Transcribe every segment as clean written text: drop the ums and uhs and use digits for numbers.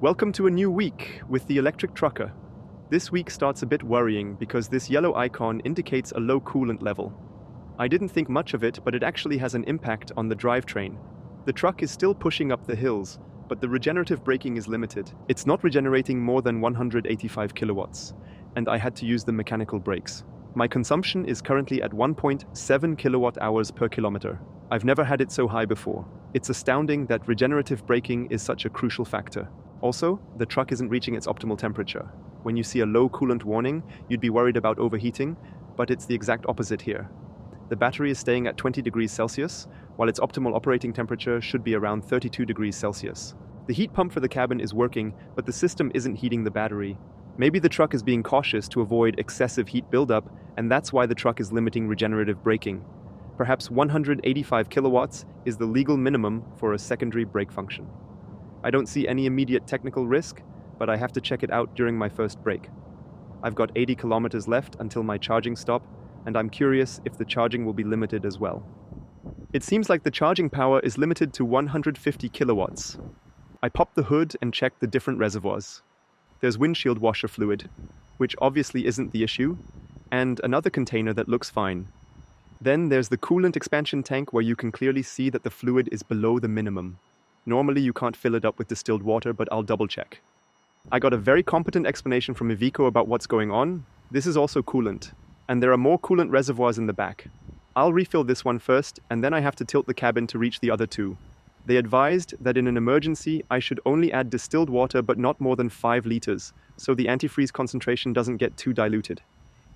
Welcome to a new week with the electric trucker. This week starts a bit worrying because this yellow icon indicates a low coolant level. I didn't think much of it, but it actually has an impact on the drivetrain. The truck is still pushing up the hills, but the regenerative braking is limited. It's not regenerating more than 185 kilowatts, and I had to use the mechanical brakes. My consumption is currently at 1.7 kilowatt hours per kilometer. I've never had it so high before. It's astounding that regenerative braking is such a crucial factor. Also, the truck isn't reaching its optimal temperature. When you see a low coolant warning, you'd be worried about overheating, but it's the exact opposite here. The battery is staying at 20 degrees Celsius, while its optimal operating temperature should be around 32 degrees Celsius. The heat pump for the cabin is working, but the system isn't heating the battery. Maybe the truck is being cautious to avoid excessive heat buildup, and that's why the truck is limiting regenerative braking. Perhaps 185 kilowatts is the legal minimum for a secondary brake function. I don't see any immediate technical risk, but I have to check it out during my first break. I've got 80 kilometers left until my charging stop, and I'm curious if the charging will be limited as well. It seems like the charging power is limited to 150 kilowatts. I popped the hood and checked the different reservoirs. There's windshield washer fluid, which obviously isn't the issue, and another container that looks fine. Then there's the coolant expansion tank where you can clearly see that the fluid is below the minimum. Normally you can't fill it up with distilled water, but I'll double check. I got a very competent explanation from Iveco about what's going on. This is also coolant, and there are more coolant reservoirs in the back. I'll refill this one first, and then I have to tilt the cabin to reach the other two. They advised that in an emergency I should only add distilled water but not more than 5 liters, so the antifreeze concentration doesn't get too diluted.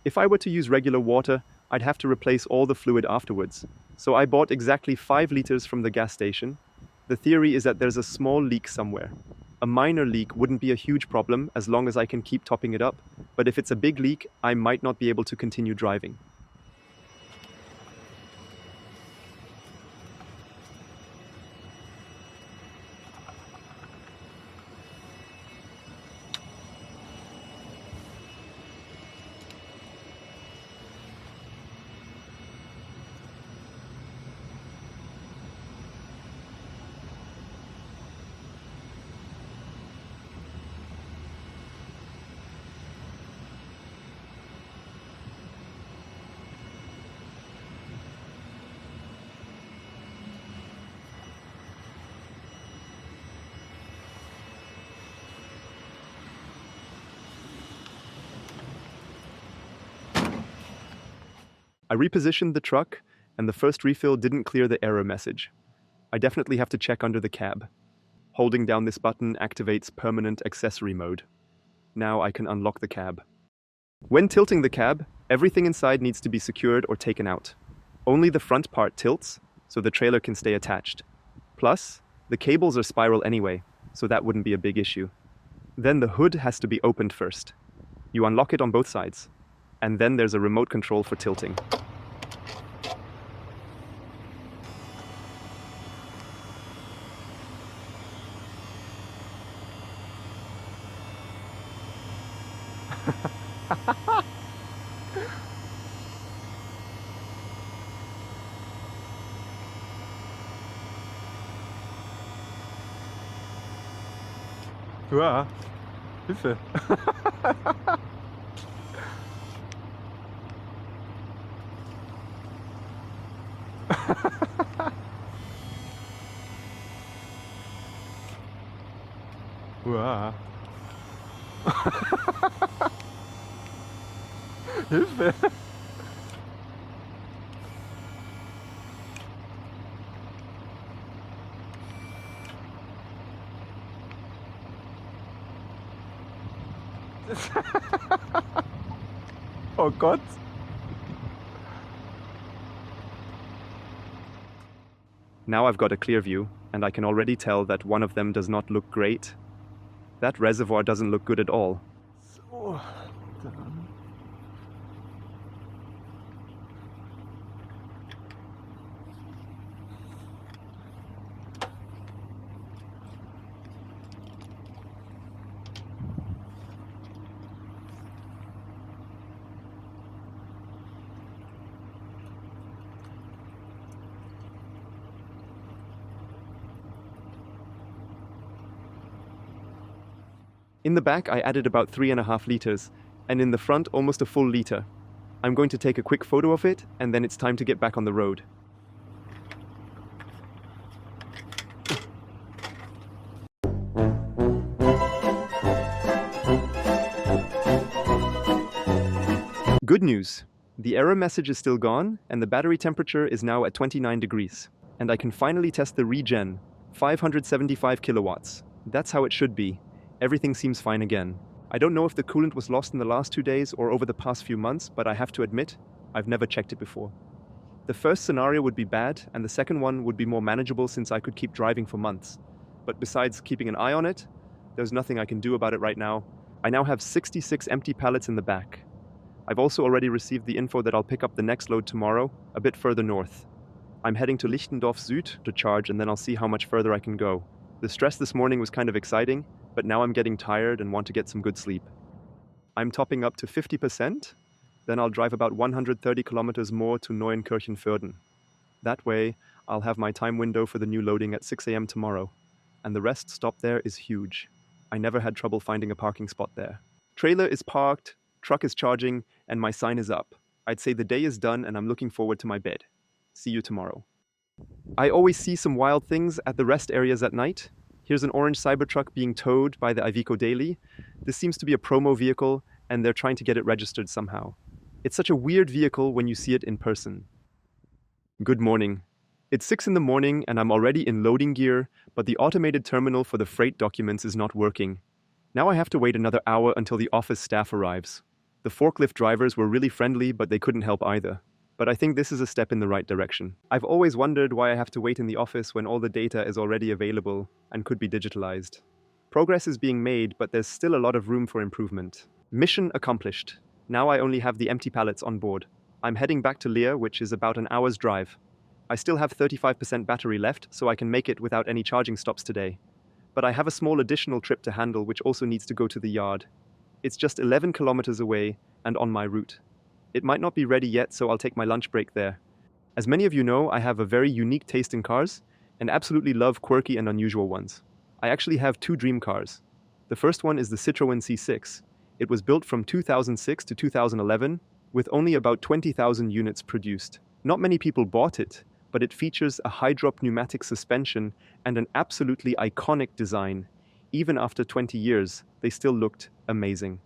If I were to use regular water, I'd have to replace all the fluid afterwards. So I bought exactly 5 liters from the gas station. The theory is that there's a small leak somewhere. A minor leak wouldn't be a huge problem as long as I can keep topping it up, but if it's a big leak, I might not be able to continue driving. I repositioned the truck, and the first refill didn't clear the error message. I definitely have to check under the cab. Holding down this button activates permanent accessory mode. Now I can unlock the cab. When tilting the cab, everything inside needs to be secured or taken out. Only the front part tilts, so the trailer can stay attached. Plus, the cables are spiral anyway, so that wouldn't be a big issue. Then the hood has to be opened first. You unlock it on both sides, and then there's a remote control for tilting. Uah, Hilfe. Uah. Hilfe. Oh Gott. Now I've got a clear view, and I can already tell that one of them does not look great. That reservoir doesn't look good at all. So, dann. In the back, I added about 3.5 liters, and in the front, almost a full liter. I'm going to take a quick photo of it, and then it's time to get back on the road. Good news! The error message is still gone, and the battery temperature is now at 29 degrees. And I can finally test the regen, 575 kilowatts. That's how it should be. Everything seems fine again. I don't know if the coolant was lost in the last 2 days or over the past few months, but I have to admit, I've never checked it before. The first scenario would be bad, and the second one would be more manageable since I could keep driving for months. But besides keeping an eye on it, there's nothing I can do about it right now. I now have 66 empty pallets in the back. I've also already received the info that I'll pick up the next load tomorrow, a bit further north. I'm heading to Lichtendorf Süd to charge, and then I'll see how much further I can go. The stress this morning was kind of exciting, but now I'm getting tired and want to get some good sleep. I'm topping up to 50%, then I'll drive about 130 kilometers more to Neuenkirchen-Vörden. That way, I'll have my time window for the new loading at 6 a.m. tomorrow, and the rest stop there is huge. I never had trouble finding a parking spot there. Trailer is parked, truck is charging, and my sign is up. I'd say the day is done and I'm looking forward to my bed. See you tomorrow. I always see some wild things at the rest areas at night. Here's an orange Cybertruck being towed by the Iveco Daily. This seems to be a promo vehicle, and they're trying to get it registered somehow. It's such a weird vehicle when you see it in person. Good morning. It's 6 in the morning and I'm already in loading gear, but the automated terminal for the freight documents is not working. Now I have to wait another hour until the office staff arrives. The forklift drivers were really friendly, but they couldn't help either. But I think this is a step in the right direction. I've always wondered why I have to wait in the office when all the data is already available and could be digitalized. Progress is being made, but there's still a lot of room for improvement. Mission accomplished. Now I only have the empty pallets on board. I'm heading back to Leer, which is about an hour's drive. I still have 35% battery left, so I can make it without any charging stops today. But I have a small additional trip to handle which also needs to go to the yard. It's just 11 kilometers away and on my route. It might not be ready yet, so I'll take my lunch break there. As many of you know, I have a very unique taste in cars and absolutely love quirky and unusual ones. I actually have 2 dream cars. The first one is the Citroën C6. It was built from 2006 to 2011 with only about 20,000 units produced. Not many people bought it, but it features a high-drop pneumatic suspension and an absolutely iconic design. Even after 20 years, they still looked amazing.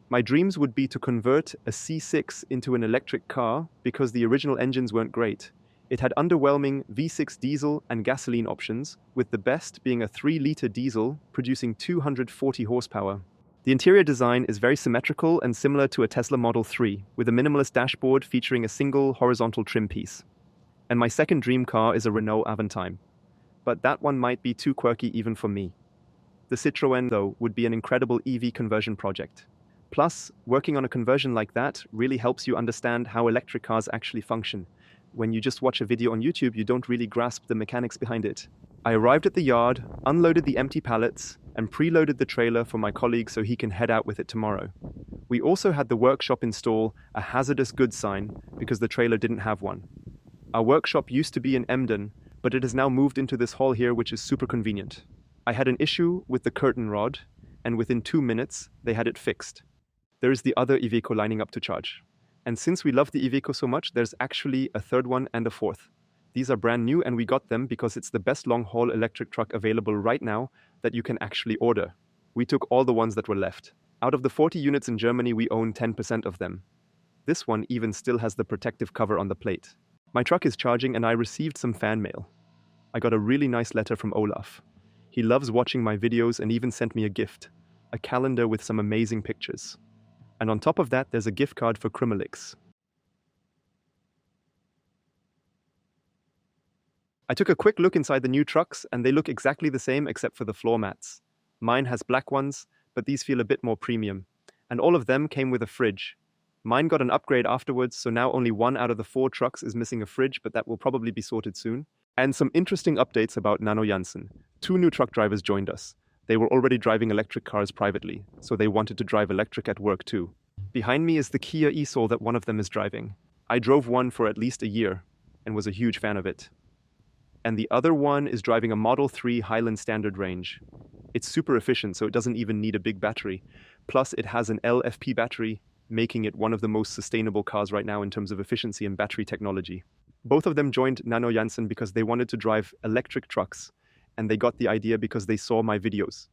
My dreams would be to convert a C6 into an electric car because the original engines weren't great. It had underwhelming V6 diesel and gasoline options, with the best being a 3-liter diesel producing 240 horsepower. The interior design is very symmetrical and similar to a Tesla Model 3, with a minimalist dashboard featuring a single horizontal trim piece. And my second dream car is a Renault Aventime. But that one might be too quirky even for me. The Citroën, though, would be an incredible EV conversion project. Plus, working on a conversion like that really helps you understand how electric cars actually function. When you just watch a video on YouTube, you don't really grasp the mechanics behind it. I arrived at the yard, unloaded the empty pallets, and preloaded the trailer for my colleague so he can head out with it tomorrow. We also had the workshop install a hazardous goods sign because the trailer didn't have one. Our workshop used to be in Emden, but it has now moved into this hall here, which is super convenient. I had an issue with the curtain rod, and within 2 minutes, they had it fixed. There is the other Iveco lining up to charge. And since we love the Iveco so much, there's actually a third one and a fourth. These are brand new, and we got them because it's the best long-haul electric truck available right now that you can actually order. We took all the ones that were left. Out of the 40 units in Germany, we own 10% of them. This one even still has the protective cover on the plate. My truck is charging and I received some fan mail. I got a really nice letter from Olaf. He loves watching my videos and even sent me a gift, a calendar with some amazing pictures. And on top of that, there's a gift card for Krimelix. I took a quick look inside the new trucks and they look exactly the same except for the floor mats. Mine has black ones, but these feel a bit more premium. And all of them came with a fridge. Mine got an upgrade afterwards, so now only 1 out of the 4 trucks is missing a fridge, but that will probably be sorted soon. And some interesting updates about Nano Janssen. 2 new truck drivers joined us. They were already driving electric cars privately, so they wanted to drive electric at work too. Behind me is the Kia e-Soul that one of them is driving. I drove one for at least a year and was a huge fan of it. And the other one is driving a Model 3 Highland Standard Range. It's super efficient, so it doesn't even need a big battery. Plus, it has an LFP battery, making it one of the most sustainable cars right now in terms of efficiency and battery technology. Both of them joined Nano Janssen because they wanted to drive electric trucks, and they got the idea because they saw my videos.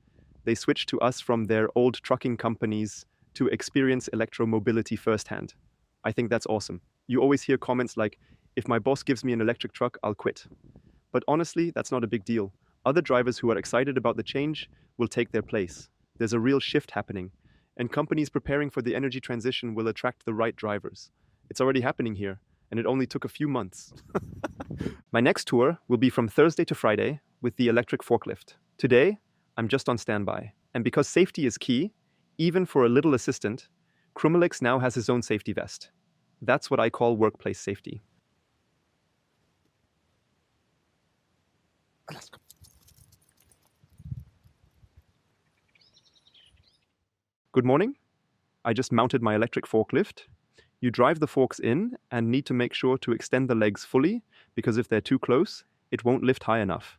They switched to us from their old trucking companies to experience electromobility firsthand. I think that's awesome. You always hear comments like, if my boss gives me an electric truck, I'll quit. But honestly, that's not a big deal. Other drivers who are excited about the change will take their place. There's a real shift happening, and companies preparing for the energy transition will attract the right drivers. It's already happening here, and it only took a few months. My next tour will be from Thursday to Friday with the electric forklift. Today, I'm just on standby. And because safety is key, even for a little assistant, Krumelix now has his own safety vest. That's what I call workplace safety. Good morning. I just mounted my electric forklift. You drive the forks in and need to make sure to extend the legs fully, because if they're too close, it won't lift high enough.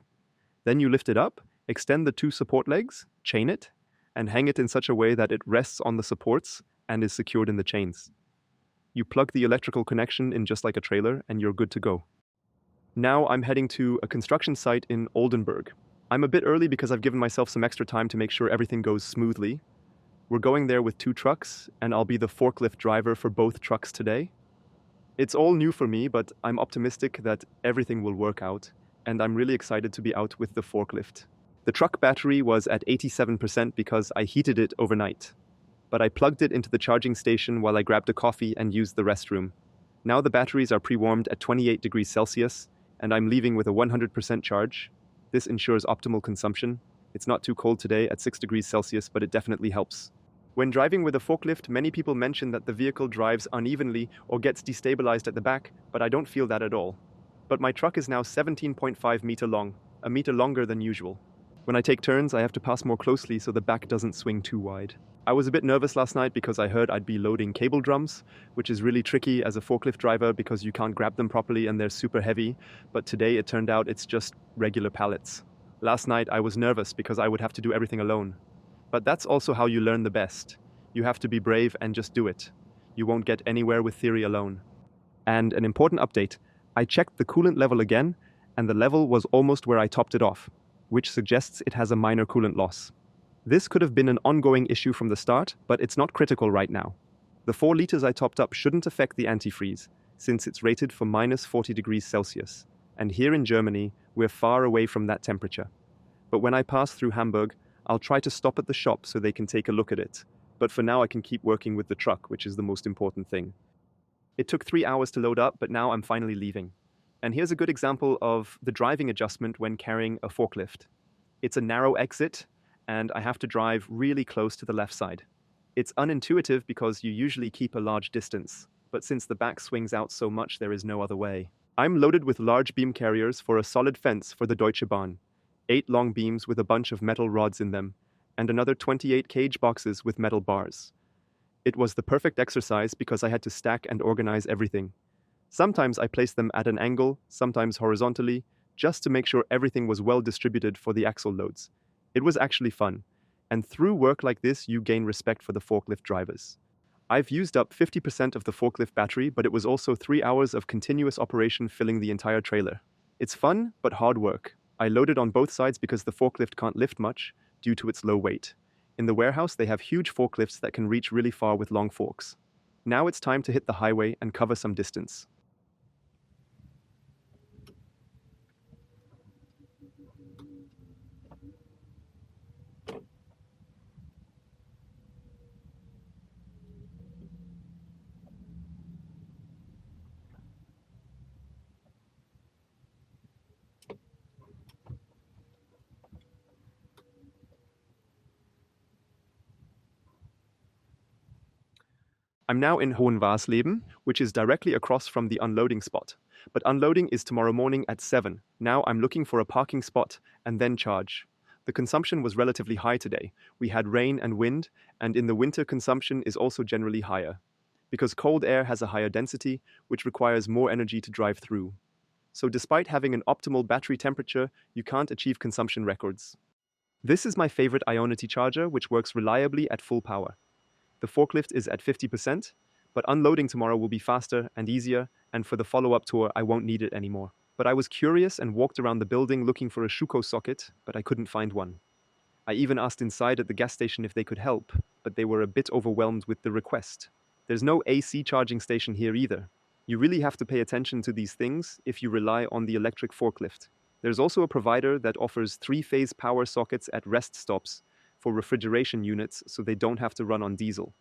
Then you lift it up, extend the two support legs, chain it, and hang it in such a way that it rests on the supports and is secured in the chains. You plug the electrical connection in just like a trailer and you're good to go. Now I'm heading to a construction site in Oldenburg. I'm a bit early because I've given myself some extra time to make sure everything goes smoothly. We're going there with 2 trucks, and I'll be the forklift driver for both trucks today. It's all new for me, but I'm optimistic that everything will work out, and I'm really excited to be out with the forklift. The truck battery was at 87% because I heated it overnight, but I plugged it into the charging station while I grabbed a coffee and used the restroom. Now the batteries are pre-warmed at 28 degrees Celsius, and I'm leaving with a 100% charge. This ensures optimal consumption. It's not too cold today at 6 degrees Celsius, but it definitely helps. When driving with a forklift, many people mention that the vehicle drives unevenly or gets destabilized at the back, but I don't feel that at all. But my truck is now 17.5 meter long, a meter longer than usual. When I take turns, I have to pass more closely so the back doesn't swing too wide. I was a bit nervous last night because I heard I'd be loading cable drums, which is really tricky as a forklift driver because you can't grab them properly and they're super heavy, but today it turned out it's just regular pallets. Last night I was nervous because I would have to do everything alone. But that's also how you learn the best. You have to be brave and just do it. You won't get anywhere with theory alone. And an important update, I checked the coolant level again, and the level was almost where I topped it off, which suggests it has a minor coolant loss. This could have been an ongoing issue from the start, but it's not critical right now. The 4 liters I topped up shouldn't affect the antifreeze, since it's rated for minus 40 degrees Celsius. And here in Germany, we're far away from that temperature. But when I pass through Hamburg, I'll try to stop at the shop so they can take a look at it. But for now I can keep working with the truck, which is the most important thing. It took 3 hours to load up, but now I'm finally leaving. And here's a good example of the driving adjustment when carrying a forklift. It's a narrow exit, and I have to drive really close to the left side. It's unintuitive because you usually keep a large distance, but since the back swings out so much, there is no other way. I'm loaded with large beam carriers for a solid fence for the Deutsche Bahn. 8 long beams with a bunch of metal rods in them, and another 28 cage boxes with metal bars. It was the perfect exercise because I had to stack and organize everything. Sometimes I placed them at an angle, sometimes horizontally, just to make sure everything was well distributed for the axle loads. It was actually fun, and through work like this you gain respect for the forklift drivers. I've used up 50% of the forklift battery, but it was also 3 hours of continuous operation filling the entire trailer. It's fun, but hard work. I loaded on both sides because the forklift can't lift much due to its low weight. In the warehouse, they have huge forklifts that can reach really far with long forks. Now it's time to hit the highway and cover some distance. I'm now in Hohenwarsleben, which is directly across from the unloading spot. But unloading is tomorrow morning at 7. Now I'm looking for a parking spot and then charge. The consumption was relatively high today. We had rain and wind, and in the winter consumption is also generally higher, because cold air has a higher density, which requires more energy to drive through. So despite having an optimal battery temperature, you can't achieve consumption records. This is my favorite Ionity charger, which works reliably at full power. The forklift is at 50%, but unloading tomorrow will be faster and easier, and for the follow-up tour I won't need it anymore. But I was curious and walked around the building looking for a Shuko socket, but I couldn't find one. I even asked inside at the gas station if they could help, but they were a bit overwhelmed with the request. There's no AC charging station here either. You really have to pay attention to these things if you rely on the electric forklift. There's also a provider that offers 3-phase power sockets at rest stops for refrigeration units so they don't have to run on diesel.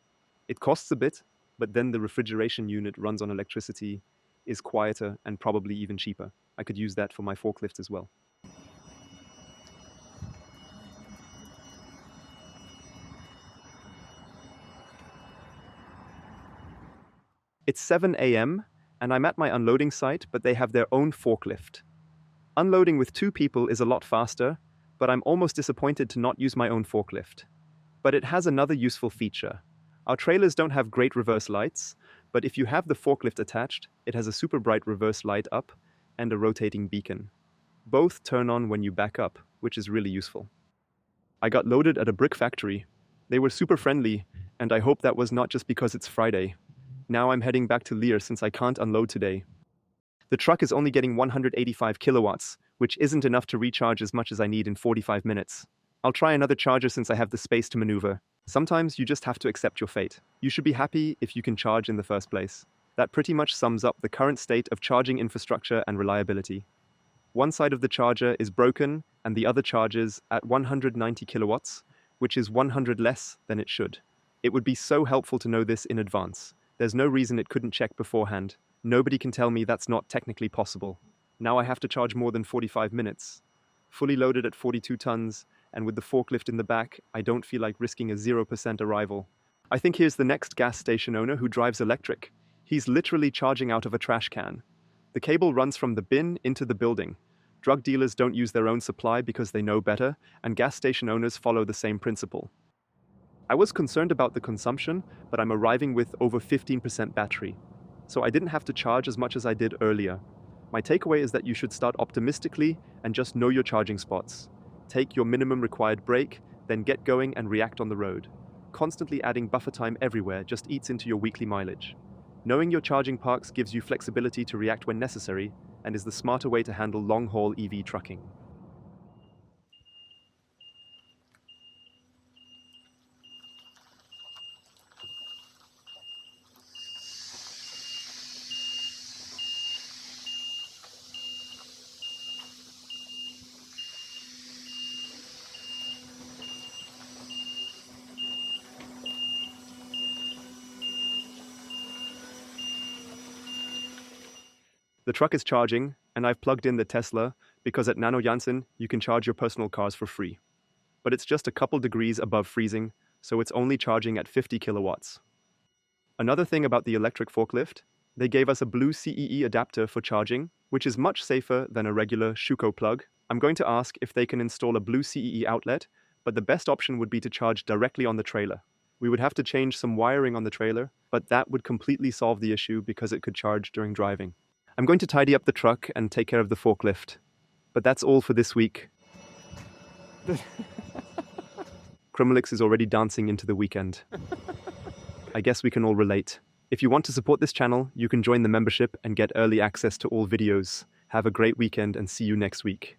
It costs a bit, but then the refrigeration unit runs on electricity, is quieter, and probably even cheaper. I could use that for my forklift as well. It's 7 a.m., and I'm at my unloading site, but they have their own forklift. Unloading with 2 people is a lot faster, but I'm almost disappointed to not use my own forklift. But it has another useful feature. Our trailers don't have great reverse lights, but if you have the forklift attached, it has a super bright reverse light up and a rotating beacon. Both turn on when you back up, which is really useful. I got loaded at a brick factory. They were super friendly, and I hope that was not just because it's Friday. Now I'm heading back to Lear since I can't unload today. The truck is only getting 185 kilowatts, which isn't enough to recharge as much as I need in 45 minutes. I'll try another charger since I have the space to maneuver. Sometimes you just have to accept your fate. You should be happy if you can charge in the first place. That pretty much sums up the current state of charging infrastructure and reliability. One side of the charger is broken and the other charges at 190 kilowatts, which is 100 less than it should. It would be so helpful to know this in advance. There's no reason it couldn't check beforehand. Nobody can tell me that's not technically possible. Now I have to charge more than 45 minutes. Fully loaded at 42 tons, and with the forklift in the back, I don't feel like risking a 0% arrival. I think here's the next gas station owner who drives electric. He's literally charging out of a trash can. The cable runs from the bin into the building. Drug dealers don't use their own supply because they know better, and gas station owners follow the same principle. I was concerned about the consumption, but I'm arriving with over 15% battery, so I didn't have to charge as much as I did earlier. My takeaway is that you should start optimistically and just know your charging spots. Take your minimum required break, then get going and react on the road. Constantly adding buffer time everywhere just eats into your weekly mileage. Knowing your charging parks gives you flexibility to react when necessary and is the smarter way to handle long-haul EV trucking. The truck is charging, and I've plugged in the Tesla because at Nano Janssen you can charge your personal cars for free. But it's just a couple degrees above freezing, so it's only charging at 50 kilowatts. Another thing about the electric forklift, they gave us a blue CEE adapter for charging, which is much safer than a regular Shuko plug. I'm going to ask if they can install a blue CEE outlet, but the best option would be to charge directly on the trailer. We would have to change some wiring on the trailer, but that would completely solve the issue because it could charge during driving. I'm going to tidy up the truck and take care of the forklift. But that's all for this week. Krummelix is already dancing into the weekend. I guess we can all relate. If you want to support this channel, you can join the membership and get early access to all videos. Have a great weekend and see you next week.